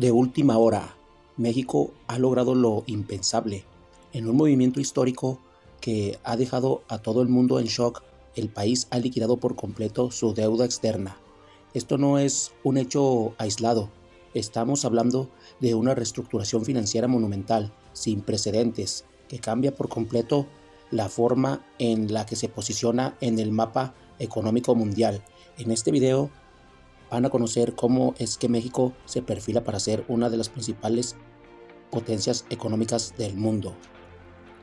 De última hora, México ha logrado lo impensable. En un movimiento histórico que ha dejado a todo el mundo en shock, el país ha liquidado por completo su deuda externa. Esto no es un hecho aislado. Estamos hablando de una reestructuración financiera monumental, sin precedentes, que cambia por completo la forma en la que se posiciona en el mapa económico mundial. En este video van a conocer cómo es que México se perfila para ser una de las principales potencias económicas del mundo.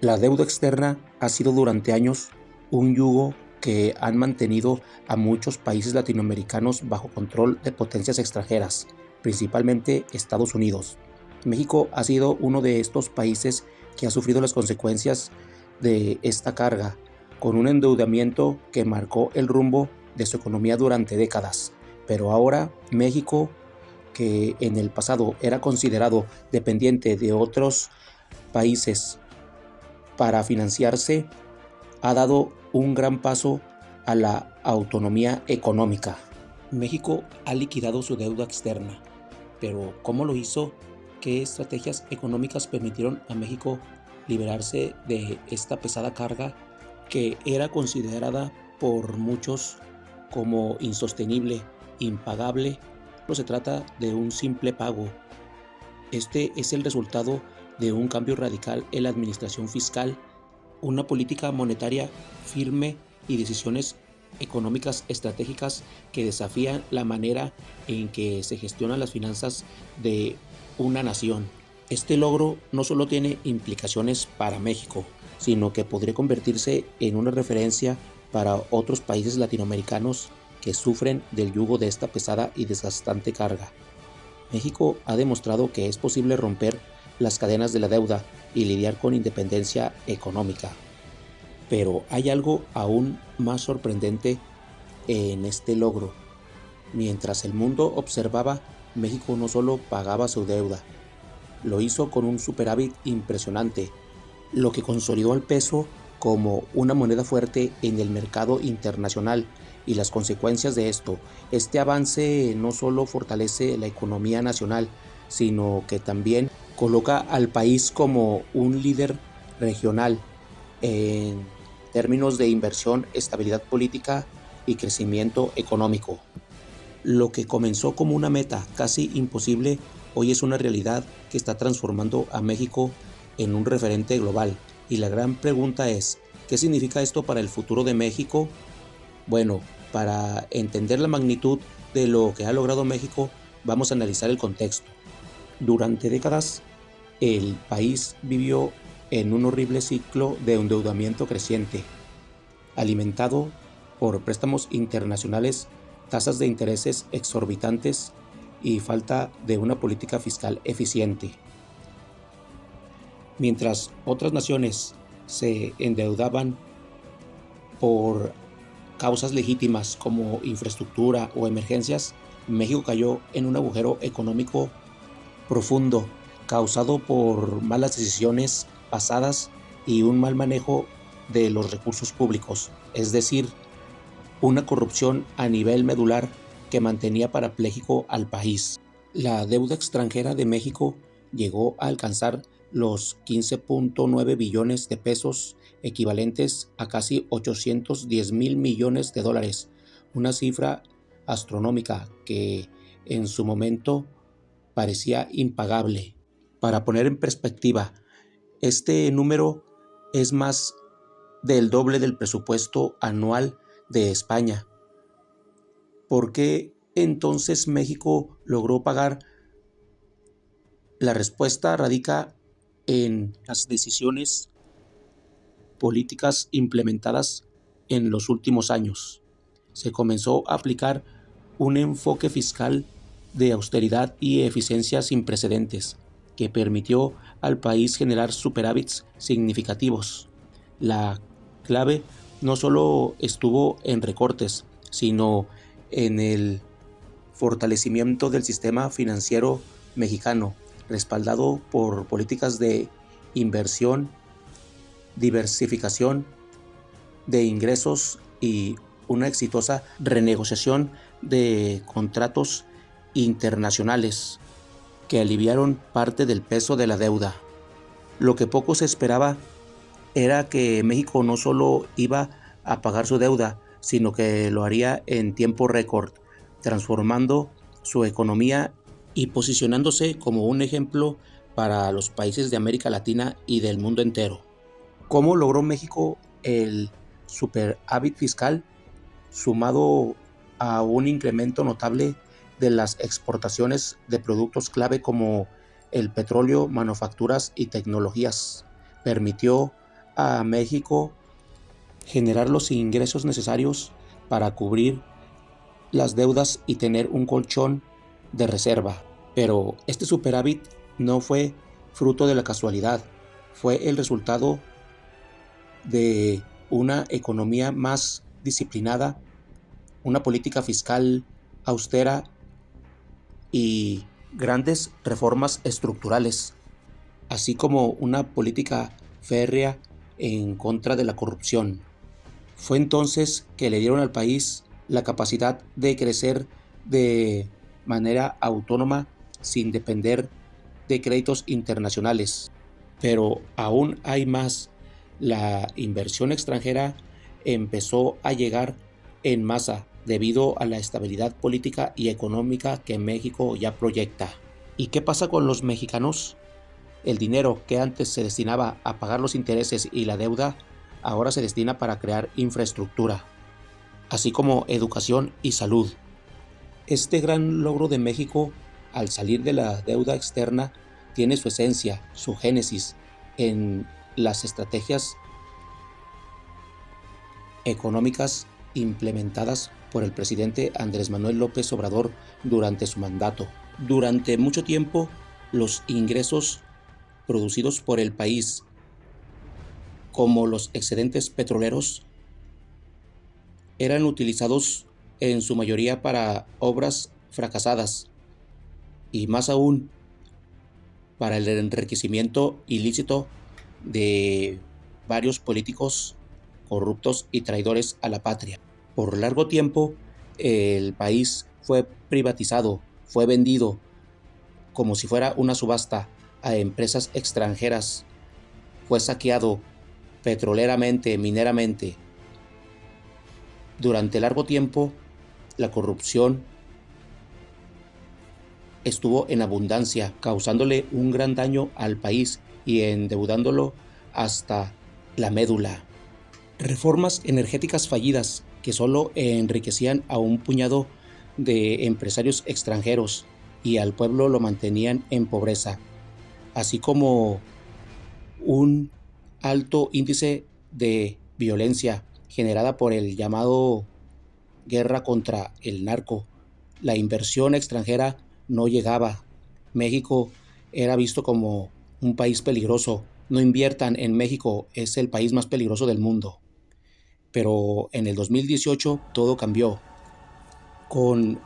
La deuda externa ha sido durante años un yugo que han mantenido a muchos países latinoamericanos bajo control de potencias extranjeras, principalmente Estados Unidos. México ha sido uno de estos países que ha sufrido las consecuencias de esta carga, con un endeudamiento que marcó el rumbo de su economía durante décadas. Pero ahora México, que en el pasado era considerado dependiente de otros países para financiarse, ha dado un gran paso a la autonomía económica. México ha liquidado su deuda externa, pero ¿cómo lo hizo? ¿Qué estrategias económicas permitieron a México liberarse de esta pesada carga que era considerada por muchos como insostenible, impagable? No se trata de un simple pago. Este es el resultado de un cambio radical en la administración fiscal, una política monetaria firme y decisiones económicas estratégicas que desafían la manera en que se gestionan las finanzas de una nación. Este logro no solo tiene implicaciones para México, sino que podría convertirse en una referencia para otros países latinoamericanos que sufren del yugo de esta pesada y desgastante carga. México ha demostrado que es posible romper las cadenas de la deuda y lidiar con independencia económica. Pero hay algo aún más sorprendente en este logro. Mientras el mundo observaba, México no solo pagaba su deuda, lo hizo con un superávit impresionante, lo que consolidó al peso como una moneda fuerte en el mercado internacional. Y las consecuencias de esto, este avance no solo fortalece la economía nacional, sino que también coloca al país como un líder regional en términos de inversión, estabilidad política y crecimiento económico. Lo que comenzó como una meta casi imposible, hoy es una realidad que está transformando a México en un referente global. Y la gran pregunta es, ¿qué significa esto para el futuro de México? Bueno, para entender la magnitud de lo que ha logrado México, vamos a analizar el contexto. Durante décadas, el país vivió en un horrible ciclo de endeudamiento creciente, alimentado por préstamos internacionales, tasas de intereses exorbitantes y falta de una política fiscal eficiente. Mientras otras naciones se endeudaban por causas legítimas como infraestructura o emergencias, México cayó en un agujero económico profundo causado por malas decisiones pasadas y un mal manejo de los recursos públicos, es decir, una corrupción a nivel medular que mantenía parapléjico al país. La deuda extranjera de México llegó a alcanzar los 15.9 billones de pesos, equivalentes a casi 810 mil millones de dólares, una cifra astronómica que en su momento parecía impagable. Para poner en perspectiva, este número es más del doble del presupuesto anual de España. ¿Por qué entonces México logró pagar? La respuesta radica en las decisiones políticas implementadas en los últimos años. Se comenzó a aplicar un enfoque fiscal de austeridad y eficiencia sin precedentes, que permitió al país generar superávits significativos. La clave no solo estuvo en recortes, sino en el fortalecimiento del sistema financiero mexicano, respaldado por políticas de inversión, diversificación de ingresos y una exitosa renegociación de contratos internacionales. que aliviaron parte del peso de la deuda. Lo que poco se esperaba era que México no solo iba a pagar su deuda, sino que lo haría en tiempo récord, transformando su economía y posicionándose como un ejemplo para los países de América Latina y del mundo entero. ¿Cómo logró México el superávit fiscal? Sumado a un incremento notable de las exportaciones de productos clave como el petróleo, manufacturas y tecnologías, permitió a México generar los ingresos necesarios para cubrir las deudas y tener un colchón de reserva. Pero este superávit no fue fruto de la casualidad, fue el resultado de una economía más disciplinada, una política fiscal austera y grandes reformas estructurales, así como una política férrea en contra de la corrupción. Fue entonces que le dieron al país la capacidad de crecer de manera autónoma sin depender de créditos internacionales. Pero aún hay más. La inversión extranjera empezó a llegar en masa debido a la estabilidad política y económica que México ya proyecta. ¿Y qué pasa con los mexicanos? El dinero que antes se destinaba a pagar los intereses y la deuda, ahora se destina para crear infraestructura, así como educación y salud. Este gran logro de México al salir de la deuda externa tiene su esencia, su génesis, en las estrategias económicas implementadas por el presidente Andrés Manuel López Obrador durante su mandato. Durante mucho tiempo, los ingresos producidos por el país, como los excedentes petroleros, eran utilizados en su mayoría para obras fracasadas y más aún para el enriquecimiento ilícito de varios políticos corruptos y traidores a la patria. Por largo tiempo, el país fue privatizado, fue vendido como si fuera una subasta a empresas extranjeras, fue saqueado petroleramente, mineramente. Durante largo tiempo, la corrupción estuvo en abundancia, causándole un gran daño al país y endeudándolo hasta la médula. Reformas energéticas fallidas que solo enriquecían a un puñado de empresarios extranjeros y al pueblo lo mantenían en pobreza, así como un alto índice de violencia generada por el llamado guerra contra el narco. La inversión extranjera no llegaba. México era visto como un país peligroso. No inviertan en México, es el país más peligroso del mundo. Pero en el 2018 todo cambió. Con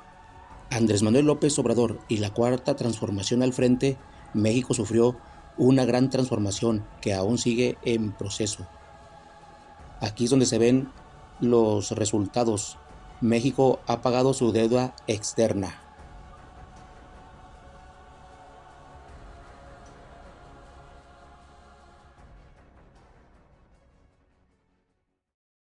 Andrés Manuel López Obrador y la Cuarta Transformación al frente, México sufrió una gran transformación que aún sigue en proceso. Aquí es donde se ven los resultados. México ha pagado su deuda externa.